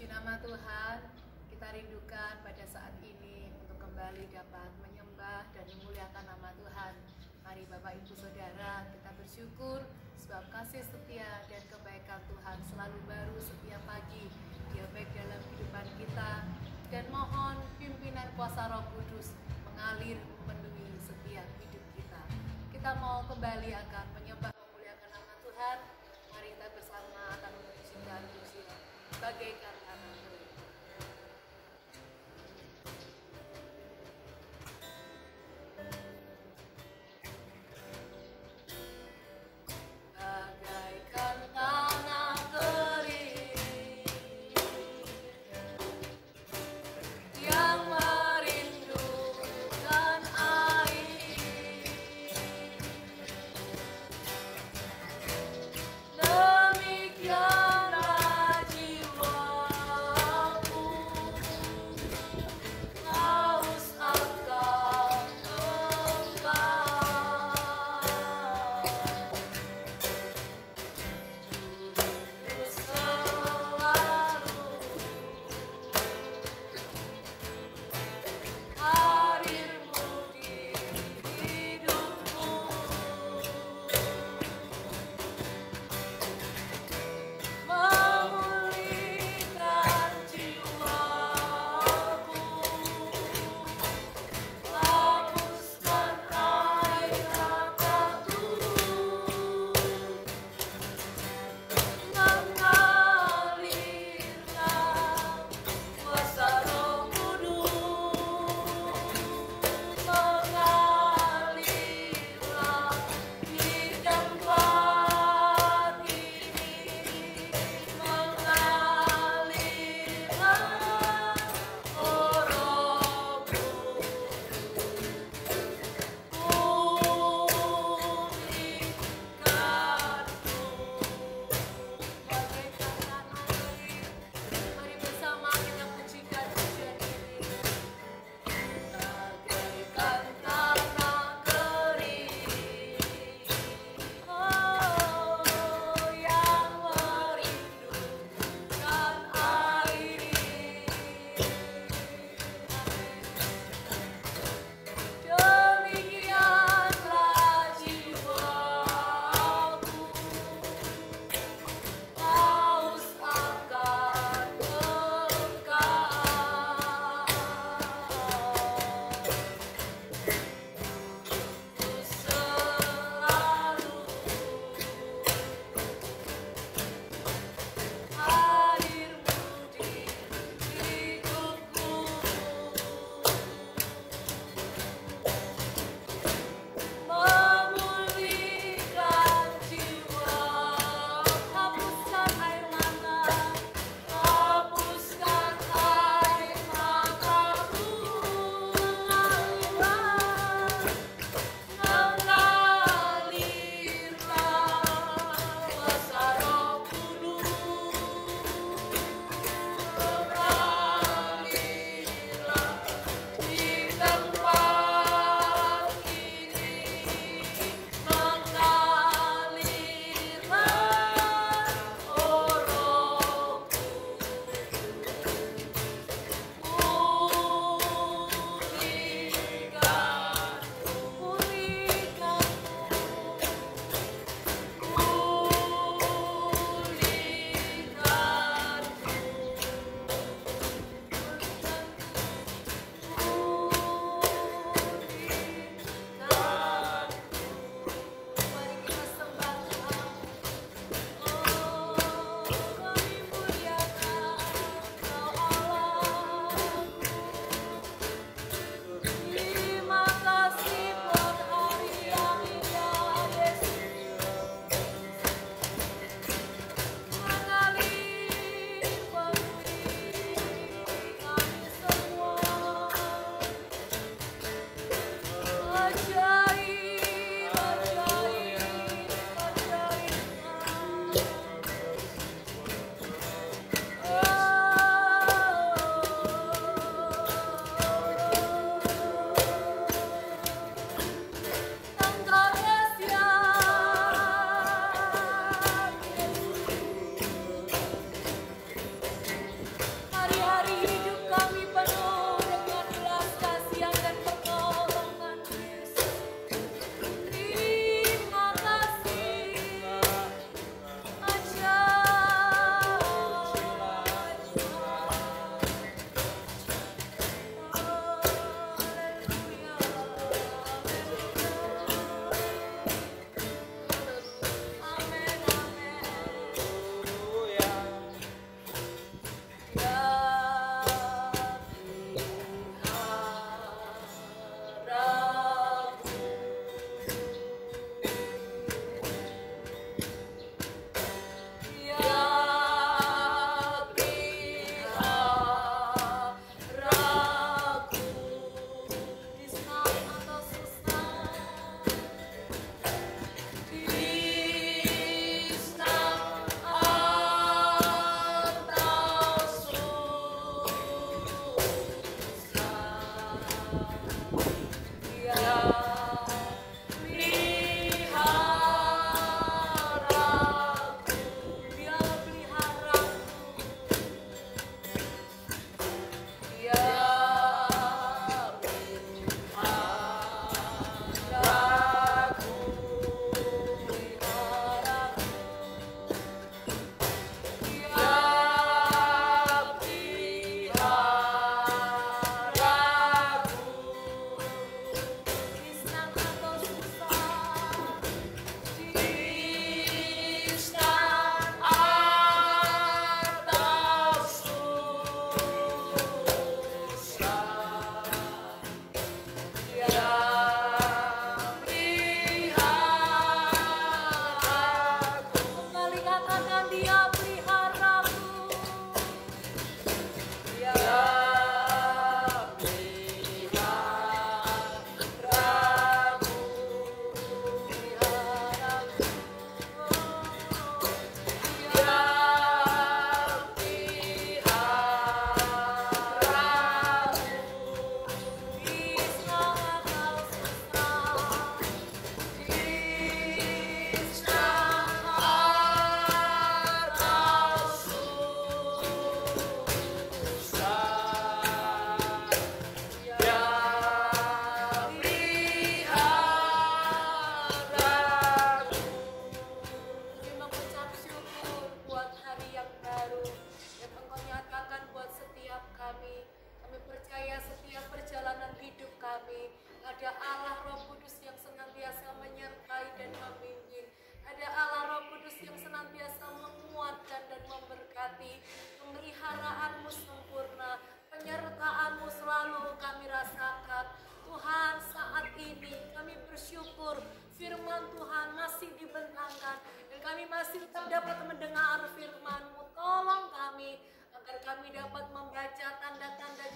Puji nama Tuhan, kita rindukan pada saat ini untuk kembali dapat menyembah dan memuliakan nama Tuhan. Mari Bapak Ibu Saudara, kita bersyukur sebab kasih setia dan kebaikan Tuhan selalu baru setiap pagi. Dia baik dalam kehidupan kita, dan mohon pimpinan kuasa Roh Kudus mengalir memenuhi setiap hidup kita. Kita mau kembali akan menyembah memuliakan nama Tuhan. Mari kita bersama akan memujikan pujian bagaikan tanah kering. Bagaikan tanah kering yang merindukan air, demikianlah jiwa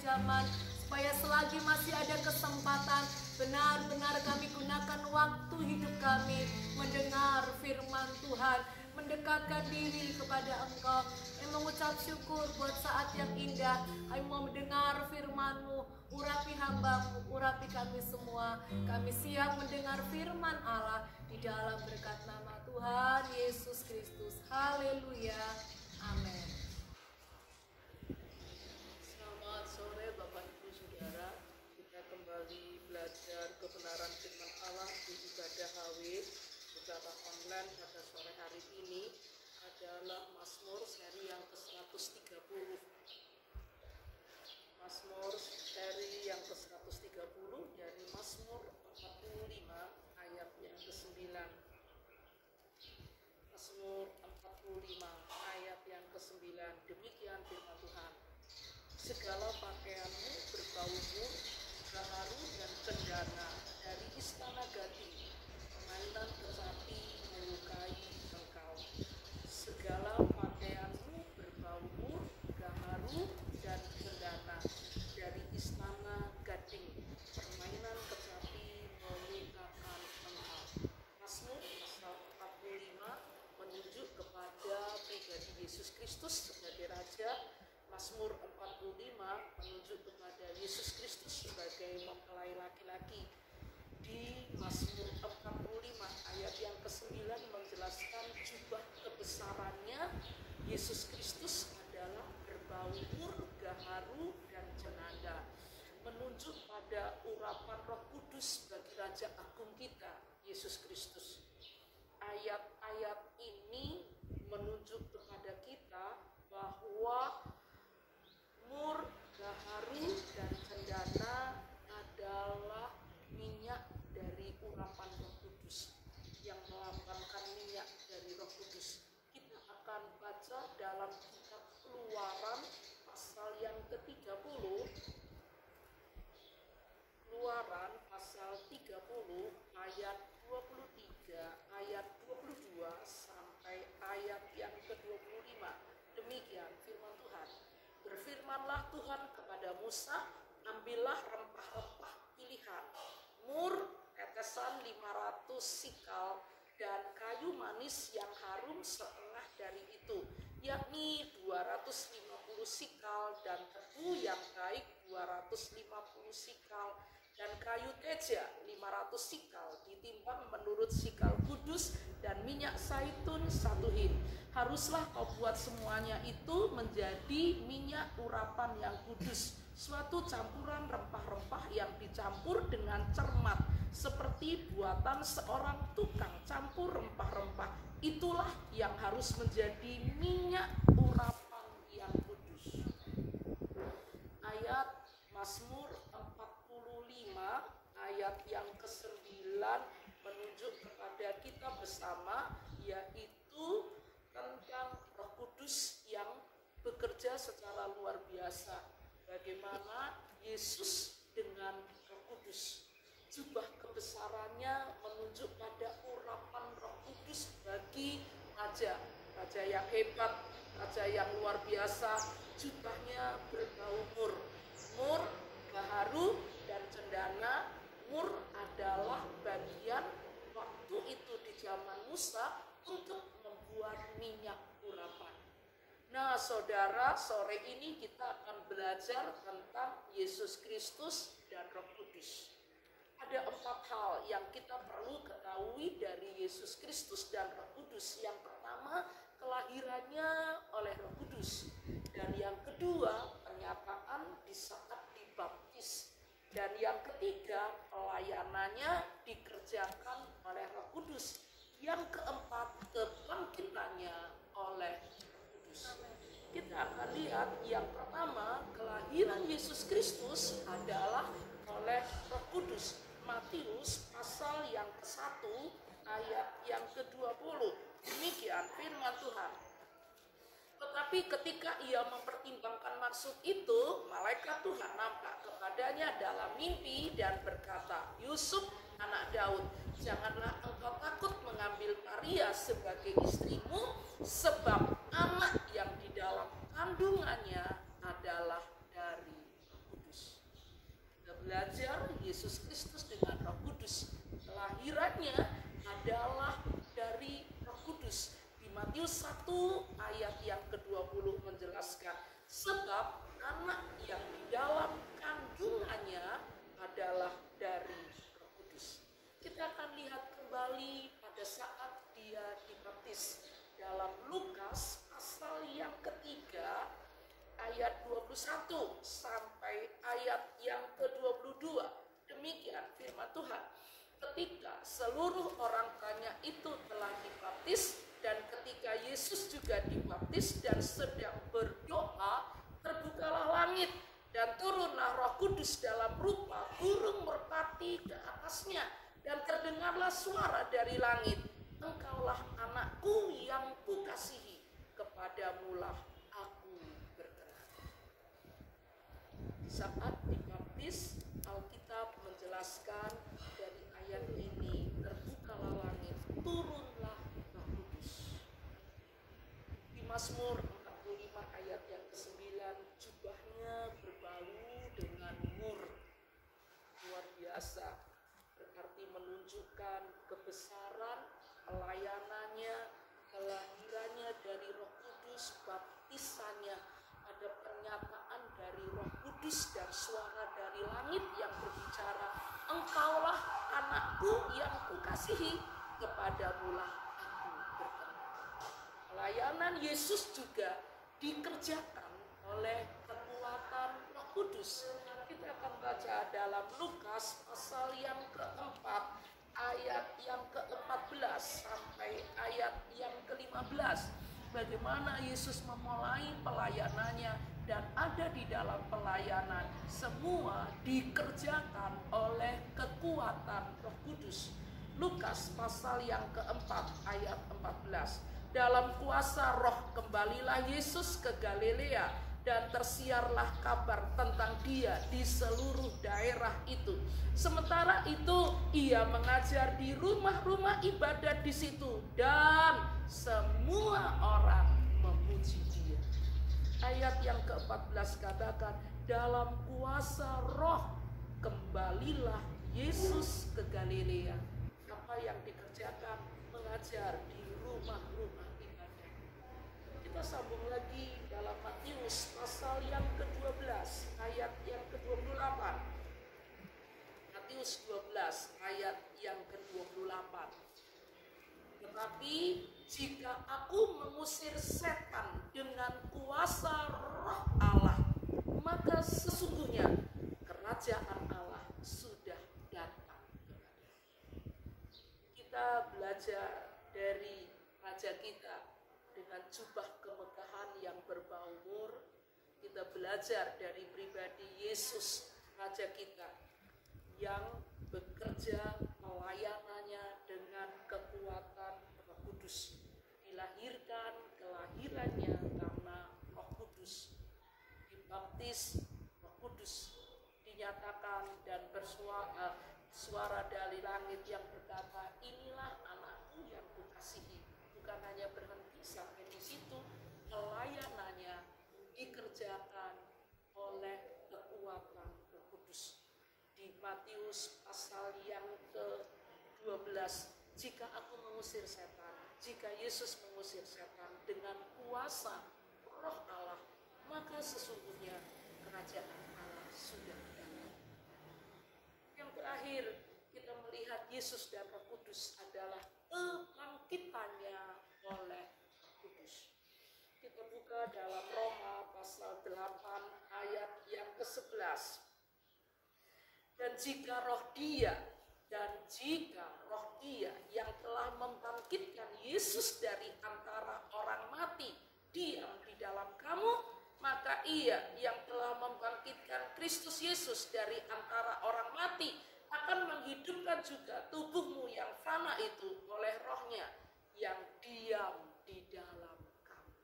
zaman, supaya selagi masih ada kesempatan, benar-benar kami gunakan waktu hidup kami mendengar firman Tuhan, mendekatkan diri kepada Engkau, kami mengucap syukur buat saat yang indah. Kami mau mendengar firman-Mu, urapi hamba-Mu, urapi kami semua. Kami siap mendengar firman Allah di dalam berkat nama Tuhan Yesus Kristus. Haleluya. Amin. Selamat sore Bapak Ibu Saudara. Kita kembali belajar kebenaran firman Allah di ibadah HW secara online pada sore hari ini adalah Mazmur seri yang ke-130. Mazmur seri yang ke-130 dari Mazmur 45 ayat yang ke-9. Mazmur 45 ayat yang ke-9. Demikian firman Tuhan. Segala pakaianmu berbau mur, gaharu dan cendana dari istana gading, permainan kecapi melukai engkau. Segala pakaianmu berbau mur, gaharu dan cendana dari istana gading, permainan kecapi melukakan engkau. Mazmur pasal 45 menunjuk kepada pribadi Yesus Kristus sebagai Raja. Mazmur 45 menunjuk kepada Yesus Kristus sebagai mempelai laki-laki. Di Mazmur 45 ayat yang ke-9 menjelaskan jubah kebesarannya Yesus Kristus adalah berbau mur, gaharu dan cenada, menunjuk pada urapan Roh Kudus bagi Raja Agung kita, Yesus Kristus. Ayat-ayat ini menunjuk kepada kita bahwa mur, gaharu, dan cendana adalah minyak dari urapan Roh Kudus yang melambangkan minyak dari Roh Kudus. Kita akan baca dalam kitab Keluaran pasal yang ke-30, Keluaran pasal 30 ayat 23, ayat 22 sampai ayat yang ke-25. Demikian firman Tuhan. Berfirmanlah Tuhan kepada Musa, ambillah rempah-rempah pilihan, mur tetesan 500 sikal dan kayu manis yang harum setengah dari itu, yakni 250 sikal, dan tebu yang baik 250 sikal, dan kayu teja 500 sikal ditimbang menurut sikal kudus, dan minyak zaitun 1 hin. Haruslah kau buat semuanya itu menjadi minyak urapan yang kudus, suatu campuran rempah-rempah yang dicampur dengan cermat, seperti buatan seorang tukang campur rempah-rempah. Itulah yang harus menjadi minyak urapan yang kudus. Ayat Mazmur 45 ayat yang ke-9 menunjuk kepada kita bersama, yaitu tentang Roh Kudus yang bekerja secara luar biasa. Bagaimana Yesus dengan Roh Kudus. Jubah kebesarannya menunjuk pada urapan Roh Kudus bagi raja. Raja yang hebat, raja yang luar biasa. Jubahnya berbau mur. Mur, gaharu, dan cendana. Mur adalah bagian waktu itu di zaman Musa untuk membuat minyak urapan. Nah, saudara, sore ini kita akan belajar tentang Yesus Kristus dan Roh Kudus. Ada 4 hal yang kita perlu ketahui dari Yesus Kristus dan Roh Kudus. Yang pertama, kelahirannya oleh Roh Kudus. Dan yang kedua, pernyataan di saat dibaptis. Dan yang ketiga, pelayanannya dikerjakan oleh Roh Kudus. Yang keempat, kebangkitannya oleh Roh Kudus. Kita akan lihat yang pertama, kelahiran Yesus Kristus adalah oleh Roh Kudus. Matius pasal yang ke-1 ayat yang ke-20. Demikian firman Tuhan. Tetapi ketika ia mempertimbangkan maksud itu, malaikat Tuhan nampak kepadanya dalam mimpi dan berkata, Yusuf anak Daud, janganlah engkau takut mengambil Maria sebagai istrimu, sebab anak yang di dalam kandungannya adalah dari Roh Matius 1 ayat yang ke-20 menjelaskan, sebab anak yang di dalam kandungannya adalah dari Roh Kudus. Kita akan lihat kembali pada saat dia dibaptis dalam Lukas pasal yang ketiga ayat 21 sampai ayat yang ke-22. Demikian firman Tuhan. Ketika seluruh orang kaya itu telah dibaptis, dan ketika Yesus juga dibaptis dan sedang berdoa, terbukalah langit dan turunlah Roh Kudus dalam rupa burung merpati ke atasnya, dan terdengarlah suara dari langit, engkaulah anakku yang kukasihi, kepadamulah aku berkenan. Saat dibaptis, Alkitab menjelaskan dari ayat ini, terbukalah langit, turunlah Roh Kudus. Di Mazmur 45 ayat yang ke-9, jubahnya berbau dengan mur. Luar biasa, berarti menunjukkan kebesaran pelayanannya, kelahirannya dari Roh Kudus, baptisannya, ada pernyataan dari Roh Kudus dan suara dari langit yang berbicara, engkaulah anakku yang kukasihi, kepadamulah aku berkenan. Pelayanan Yesus juga dikerjakan oleh kekuatan Roh Kudus. Kita akan baca dalam Lukas pasal yang keempat ayat yang ke-14 sampai ayat yang ke-15. Bagaimana Yesus memulai pelayanannya, dan ada di dalam pelayanan semua dikerjakan oleh kekuatan Roh Kudus. Lukas pasal yang keempat ayat 14. Dalam kuasa Roh kembalilah Yesus ke Galilea, dan tersiarlah kabar tentang dia di seluruh daerah itu. Sementara itu ia mengajar di rumah-rumah ibadat di situ, dan semua orang memuji dia. Ayat yang ke-14 katakan, dalam kuasa Roh kembalilah Yesus ke Galilea. Apa yang dikerjakan? Mengajar di rumah-rumah ibadat. Kita sambung lagi dalam Matius pasal yang ke-12 ayat yang ke-28. Matius 12 ayat yang ke-28. Tetapi jika aku mengusir setan dengan kuasa Roh Allah, maka sesungguhnya kerajaan Allah sudah datang kepada. Kita belajar dari raja kita dengan jubah kemegahan yang berbau mur. Kita belajar dari pribadi Yesus, raja kita, yang bekerja pelayanannya dengan kekuatan Roh Kudus. Dilahirkan, kelahirannya karena Roh Kudus. Dibaptis Roh Kudus. Dinyatakan dan suara dari langit yang berkata, inilah anakku yang kukasihi. Bukan hanya berhenti sampai di situ, pelayanannya dikerjakan oleh kekuatan Roh Kudus. Di Matius pasal yang ke-12, jika aku mengusir setan, jika Yesus mengusir setan dengan kuasa Roh Allah, maka sesungguhnya kerajaan Allah sudah datang. Yang terakhir, kita melihat Yesus dan Roh Kudus adalah kebangkitannya oleh Roh Kudus. Kita buka dalam Roma pasal 8 ayat yang ke-11. Dan jika roh dia yang telah membangkitkan Yesus dari antara orang mati diam di dalam kamu, maka ia yang telah membangkitkan Kristus Yesus dari antara orang mati akan menghidupkan juga tubuhmu yang fana itu oleh Roh-Nya yang diam di dalam kamu.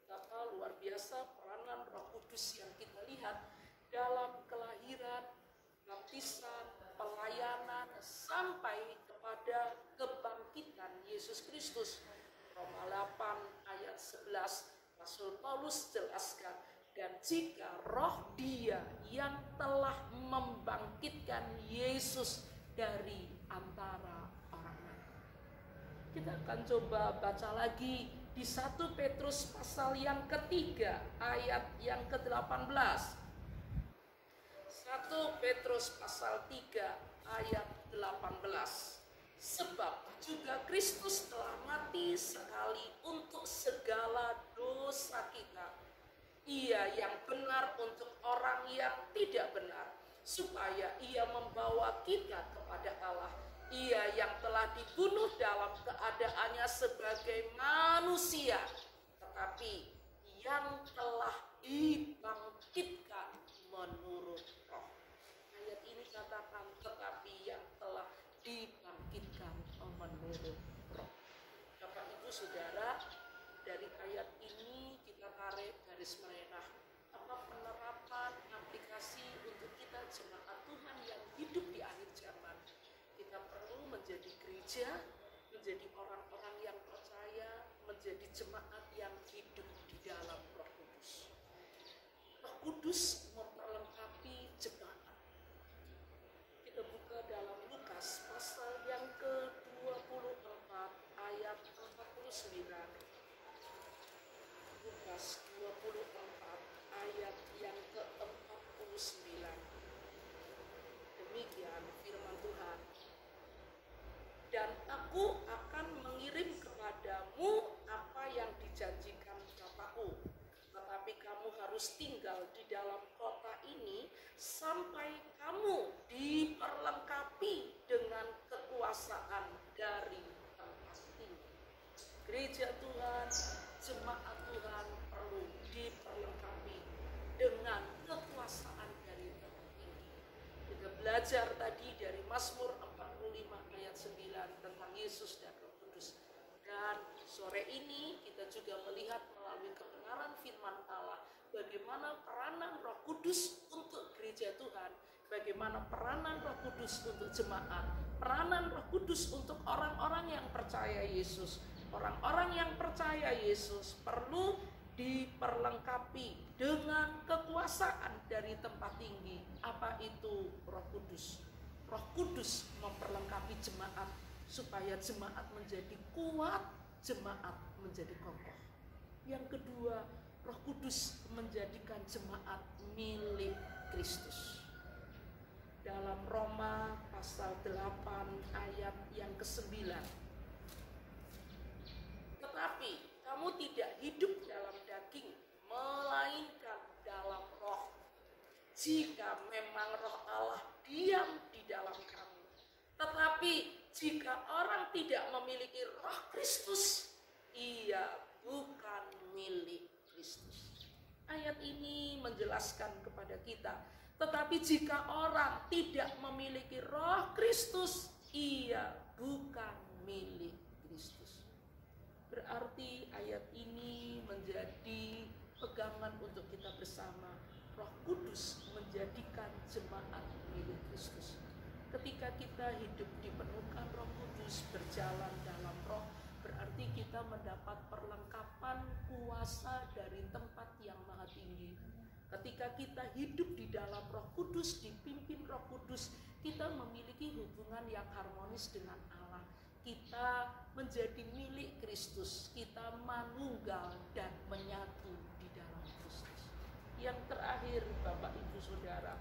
Betapa luar biasa peranan Roh Kudus yang kita lihat dalam kelahiran, baptisan, pelayanan, sampai kepada kebangkitan Yesus Kristus. Roma 8 ayat 11, Rasul Paulus jelaskan, dan jika roh dia yang telah membangkitkan Yesus dari antara orang mati. Kita akan coba baca lagi di 1 Petrus pasal yang ketiga ayat yang ke-18. 1 Petrus pasal 3 ayat 18. Sebab juga Kristus telah mati sekali untuk segala dosa kita. Ia yang benar untuk orang yang tidak benar, supaya ia membawa kita kepada Allah. Ia yang telah dibunuh dalam keadaannya sebagai manusia, tetapi yang telah dibangkitkan menurut roh. Ayat ini katakan tetapi yang telah dibangkitkan menurut roh. Bapak Ibu Saudara, dari ayat ini kita tarik garis merah. Apa penerapan aplikasi untuk kita jemaat Tuhan yang hidup di akhir zaman? Kita perlu menjadi gereja, menjadi orang-orang yang percaya, menjadi jemaat yang hidup di dalam Roh Kudus. Roh Kudus memperlengkapi jemaat. Kita buka dalam Lukas pasal yang ke-24 ayat 49. Lukas 24 ayat yang ke-49. Demikian firman Tuhan. Dan aku akan mengirim kepadamu apa yang dijanjikan Bapakku. Tetapi kamu harus tinggal di dalam kota ini sampai kamu diperlengkapi dengan kekuasaan dari tempat tinggi. Gereja Tuhan, jemaat Tuhan perlu diperlengkapi dengan kekuasaan dari tempat tinggi. Kita belajar tadi dari Mazmur 45 ayat 9 tentang Yesus dan Roh Kudus. Dan sore ini kita juga melihat melalui kebenaran firman Allah bagaimana peranan Roh Kudus untuk gereja Tuhan, bagaimana peranan Roh Kudus untuk jemaat, peranan Roh Kudus untuk orang-orang yang percaya Yesus. Orang-orang yang percaya Yesus perlu diperlengkapi dengan kekuasaan dari tempat tinggi. Apa itu Roh Kudus? Roh Kudus memperlengkapi jemaat supaya jemaat menjadi kuat, jemaat menjadi kokoh. Yang kedua, Roh Kudus menjadikan jemaat milik Kristus. Dalam Roma pasal 8 ayat yang ke-9. Tetapi kamu tidak hidup dalam daging, melainkan dalam roh. Jika memang roh Allah diam di dalam kamu. Tetapi jika orang tidak memiliki roh Kristus, ia bukan milik Kristus. Ayat ini menjelaskan kepada kita, tetapi jika orang tidak memiliki roh Kristus, ia bukan milik Kristus. Berarti ayat ini menjadi pegangan untuk kita bersama. Roh Kudus menjadikan jemaat milik Kristus. Ketika kita hidup dipenuhkan Roh Kudus, berjalan dalam roh, berarti kita mendapat perlengkapan kuasa dari tempat yang maha tinggi. Ketika kita hidup di dalam Roh Kudus, dipimpin Roh Kudus, kita memiliki hubungan yang harmonis dengan Allah. Kita menjadi milik Kristus, kita manunggal dan menyatu di dalam Kristus. Yang terakhir, Bapak Ibu Saudara,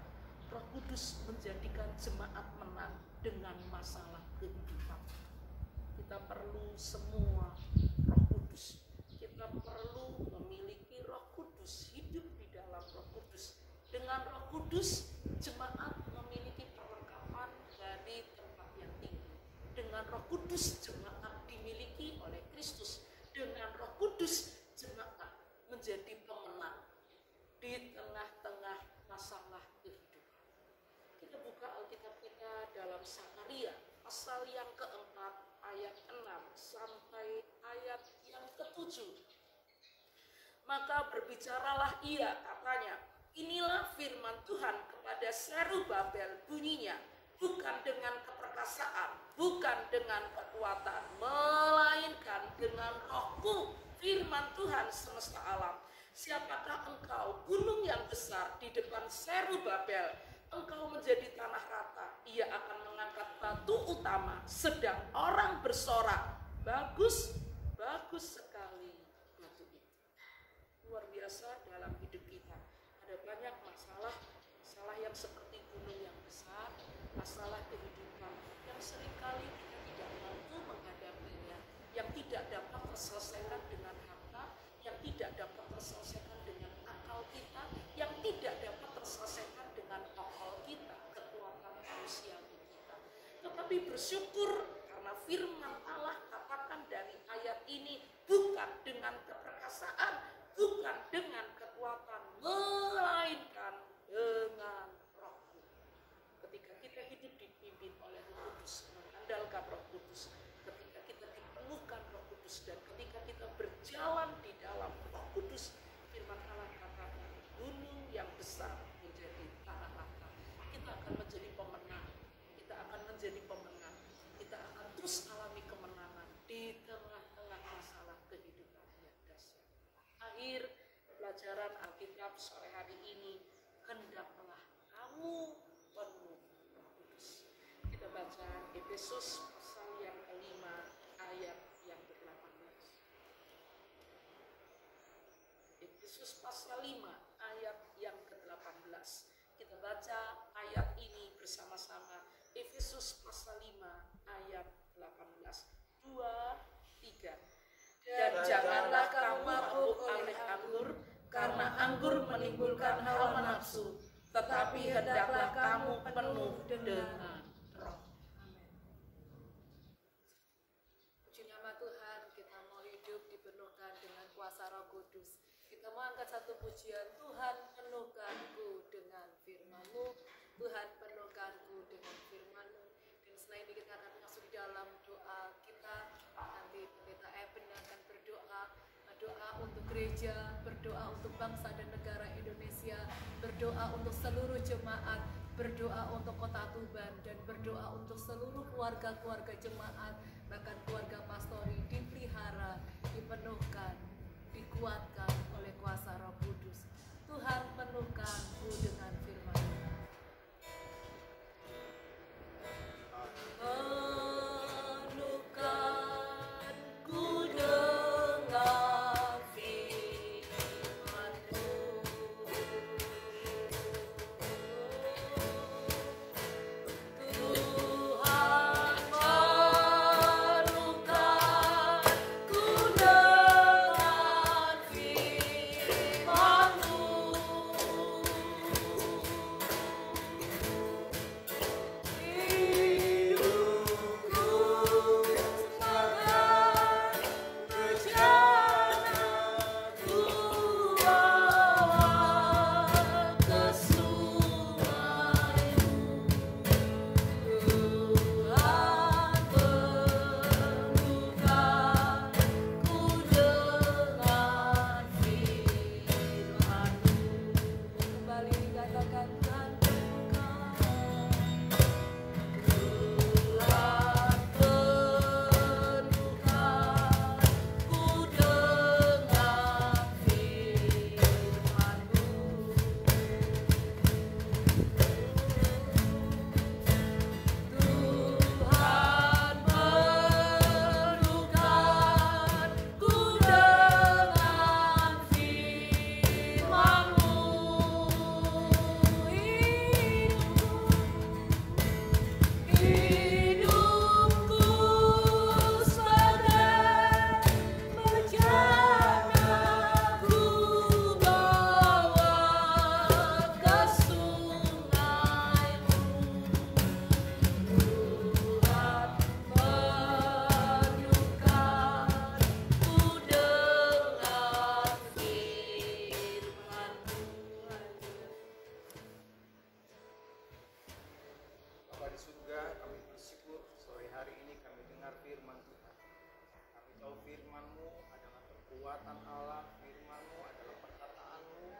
Roh Kudus menjadikan jemaat menang dengan masalah kehidupan. Kita perlu semua Roh Kudus. Kita perlu memiliki Roh Kudus, hidup di dalam Roh Kudus. Dengan Roh Kudus, jemaat memiliki perlengkapan dari tempat yang tinggi. Dengan Roh Kudus, jemaat dimiliki oleh Kristus. Dengan Roh Kudus, jemaat menjadi pemenang di tengah-tengah masalah kehidupan. Kita buka Alkitab kita dalam Zakaria pasal yang keempat ayat 6 sampai ayat yang ke-7. Maka berbicaralah ia, katanya, inilah firman Tuhan kepada Zerubabel, bunyinya, bukan dengan keperkasaan, bukan dengan kekuatan, melainkan dengan rohku, firman Tuhan semesta alam. Siapakah engkau, gunung yang besar di depan Zerubabel? Engkau menjadi tanah rata. Ia akan mengangkat batu utama, sedang orang bersorak, bagus, bagus sekali. yang seperti gunung yang besar, masalah kehidupan yang seringkali kita tidak mampu menghadapinya, yang tidak dapat terselesaikan dengan harta, yang tidak dapat terselesaikan dengan akal kita, yang tidak dapat terselesaikan dengan akal kita, kekuatan manusiawi kita. Tetapi bersyukur karena firman Allah katakan dari ayat ini, bukan dengan keperkasaan, bukan dengan kekuatan, melainkan dengan Roh. Ketika kita hidup dipimpin oleh Roh Kudus, mengandalkan Roh Kudus, ketika kita dipenuhkan Roh Kudus, dan ketika kita berjalan di dalam Roh Kudus, firman Allah katakan gunung yang besar menjadi tanah lapang. Kita akan menjadi pemenang. Kita akan menjadi pemenang. Kita akan terus alami kemenangan di tengah-tengah masalah kehidupan yang dahsyat. Akhir pelajaran Alkitab sore hari ini, hendaklah kamu penuh Roh Kudus. Kita baca Efesus pasal yang kelima ayat yang ke-18. Efesus pasal 5 ayat yang ke-18. Kita baca ayat ini bersama-sama. Efesus pasal 5 ayat 18. 2, 3. Dan janganlah kamu mabuk oleh anggur, karena anggur menimbulkan hawa nafsu, tetapi hendaklah kamu penuh dengan Roh. Puji nama Tuhan, kita mau hidup dipenuhkan dengan kuasa Roh Kudus. Kita mau angkat satu pujian, Tuhan penuhkanku dengan firman-Mu, Tuhan penuhkanku dengan firman-Mu. Dan setelah ini kita akan masuk di dalam doa kita. Nanti Pendeta Eben akan berdoa untuk gereja, berdoa untuk bangsa dan negara Indonesia, berdoa untuk seluruh jemaat, berdoa untuk Kota Tuban, dan berdoa untuk seluruh keluarga-keluarga jemaat, bahkan keluarga pastori dipelihara, dipenuhkan, dikuatkan oleh kuasa Roh Kudus. Tuhan penuhkanku dengan firman-Mu. kekuatan Allah, firman-Mu adalah perkataan-Mu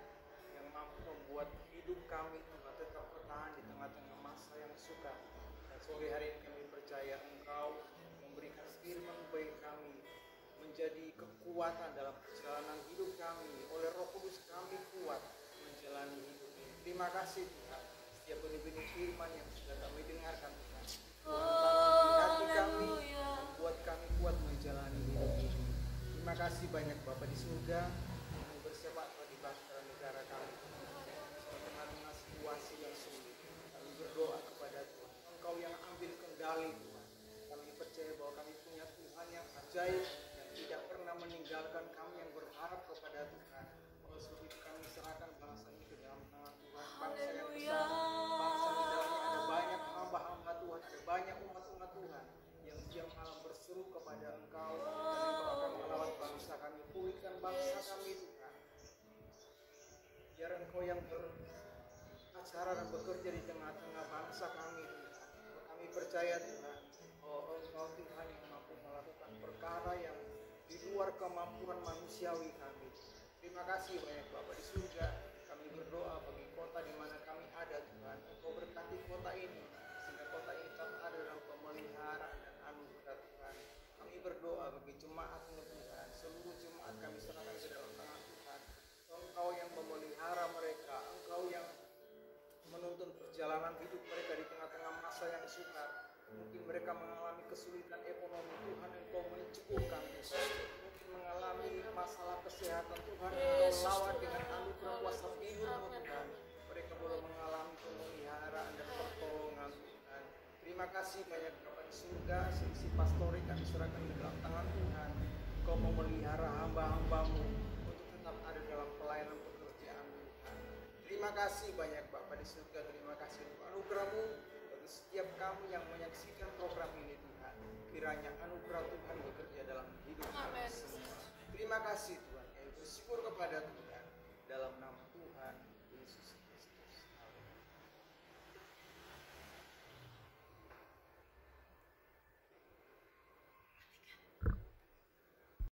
yang mampu membuat hidup kami tetap bertahan di tengah-tengah masa yang sukar. Dan sore hari ini kami percaya Engkau memberikan firman bagi kami menjadi kekuatan dalam perjalanan hidup kami. Oleh Roh Kudus kami kuat menjalani hidup ini. Terima kasih Tuhan, setiap benih-benih firman yang sudah kami dengarkan Tuhan, hati kami, membuat kami kuat menjalani hidup ini. Terima kasih banyak Bapa di surga yang bersepak di bangsa dan negara kami. Tengah-tengah situasi yang sulit, beracara dan bekerja di tengah-tengah bangsa kami Tuhan. Kami percaya Tuhan, oh Engkau Tuhan yang mampu melakukan perkara yang di luar kemampuan manusiawi kami. Terima kasih banyak Bapa di surga. Kami berdoa bagi kota di mana kami ada Tuhan. Engkau berkati kota ini sehingga kota ini tetap ada dalam pemeliharaan dan anugerah Tuhan. Kami berdoa bagi jemaat-Mu Tuhan. Seluruh jemaat kami serahkan ke dalam tangan Tuhan. Engkau yang memelihara mereka, Engkau yang menuntun perjalanan hidup mereka di tengah-tengah masa yang sukar. Mungkin mereka mengalami kesulitan ekonomi, Tuhan Engkau mencukupkan. Mungkin mengalami masalah kesehatan, Tuhan Engkau lawan dengan anugerah kuasa firman-Mu Tuhan. Mereka boleh mengalami pemeliharaan dan pertolongan Tuhan. Terima kasih banyak Bapa di surga. Seisi pastori kami serahkan di dalam tangan Tuhan. Engkau memelihara hamba-hamba-Mu untuk tetap ada dalam pelayanan pekerjaan Tuhan. Terima kasih banyak Bapa di surga. Terima kasih untuk anugerah-Mu bagi setiap kami yang menyaksikan program ini Tuhan. Kiranya anugerah Tuhan bekerja dalam hidup kami semua. Terima kasih Tuhan.